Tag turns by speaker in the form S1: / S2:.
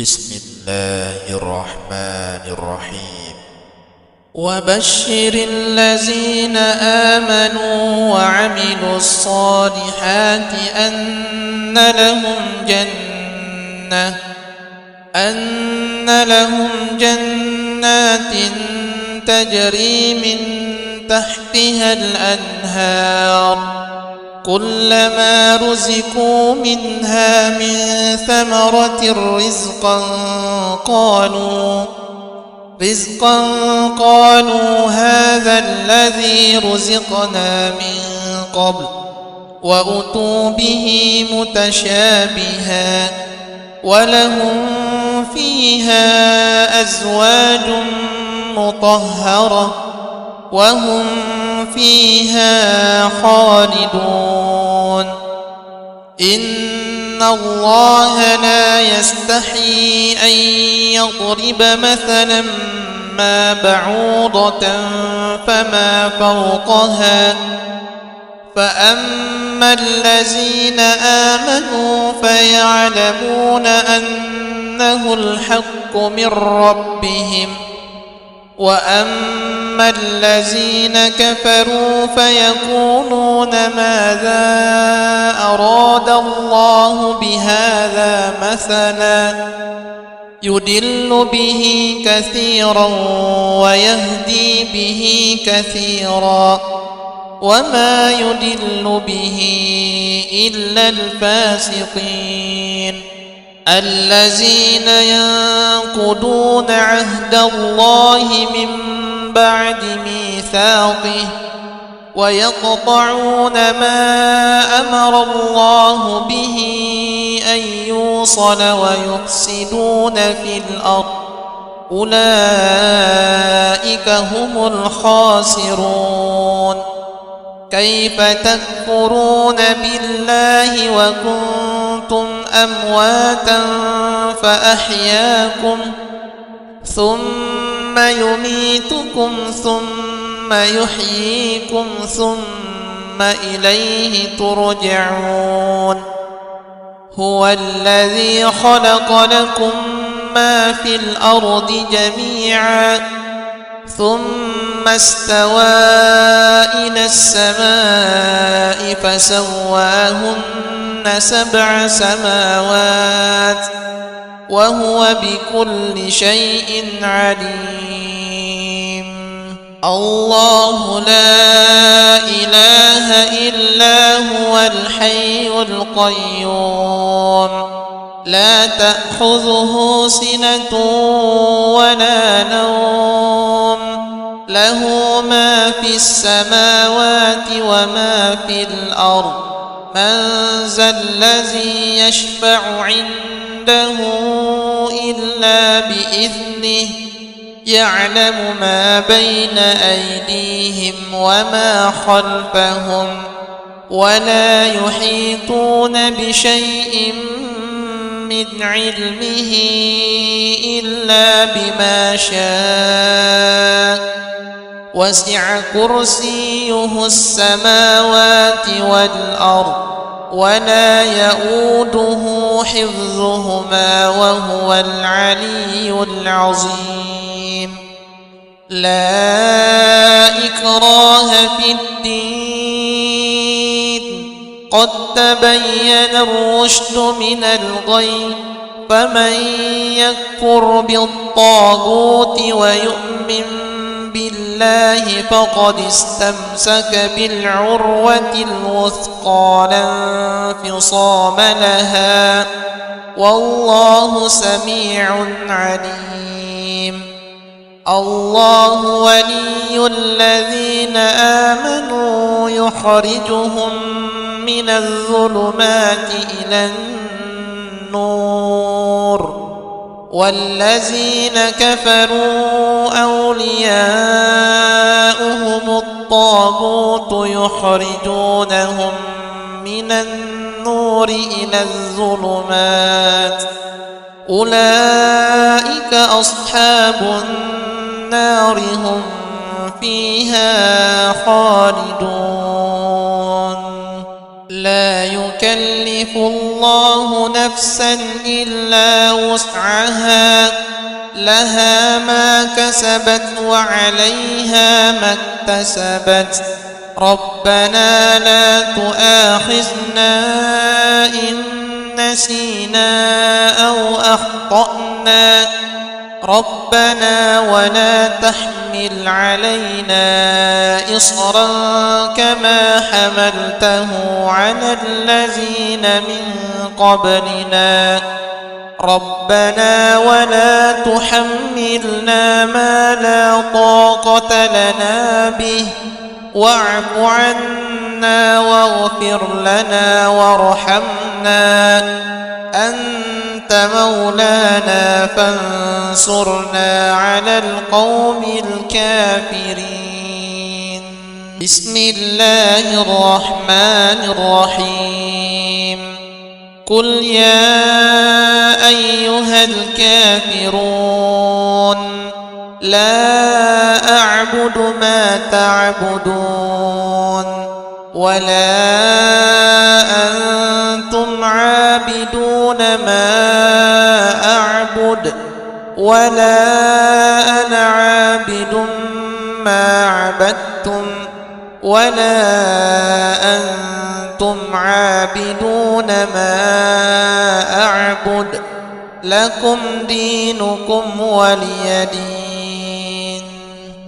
S1: بسم الله الرحمن الرحيم
S2: وبشر الذين آمنوا وعملوا الصالحات أن لهم جنات تجري من تحتها الأنهار كلما رزقوا منها من ثمرة رزقا قالوا هذا الذي رزقنا من قبل وأتوا به متشابها ولهم فيها أزواج مطهرة وهم فيها خالدون إن الله لا يستحيي أن يضرب مثلا ما بعوضة فما فوقها فأما الذين آمنوا فيعلمون أنه الحق من ربهم وأما الذين كفروا فيقولون ماذا أراد الله بهذا مثلا يضل به كثيرا ويهدي به كثيرا وما يضل به إلا الفاسقين الذين ينقضون عهد الله من بعد ميثاقه ويقطعون ما أمر الله به أن يوصل ويفسدون في الأرض أولئك هم الخاسرون كيف تكفرون بالله وكنتم أمواتا فأحياكم ثم يميتكم ثم يحييكم ثم إليه ترجعون هو الذي خلق لكم ما في الأرض جميعا ثم استوى إلى السماء فسواهن 7 سماوات وهو بكل شيء عليم الله لا إله إلا هو الحي القيوم لا تأخذه سنة ولا نوم له ما في السماوات وما في الأرض من ذا الذي يشفع عنده إلا بإذنه يعلم ما بين أيديهم وما خلفهم ولا يحيطون بشيء من علمه إلا بما شاء وسع كرسيه السماوات والأرض ولا يؤوده حفظهما وهو العلي العظيم لا إكراه في الدين قد تبين الرشد من الغي فمن يكفر بالطاغوت ويؤمن بالله فقد استمسك بالعروة الوثقى لا انفصام لها والله سميع عليم الله ولي الذين آمنوا يخرجهم من الظلمات إلى النور والذين كفروا أولياؤهم الطاغوت يخرجونهم من النور إلى الظلمات أولئك أصحاب النار هم فيها خالدون لا يكلم يكلف الله نفسا إلا وسعها لها ما كسبت وعليها ما اكتسبت ربنا لا تؤاخذنا إن نسينا أو أخطأنا ربنا ولا تحمل علينا إصرا كما حملته على الذين من قبلنا ربنا ولا تحملنا ما لا طاقة لنا به واعف عنا واغفر لنا وارحمنا أنت مولانا فانصرنا على القوم الكافرين. بسم الله الرحمن الرحيم. قل يا أيها الكافرون لا أعبد ما تعبدون ولا أنتم عابدون ما أعبد ولا أنا عابد ما عبدتم ولا أنتم عابدون ما أعبد لكم دينكم ولي دين.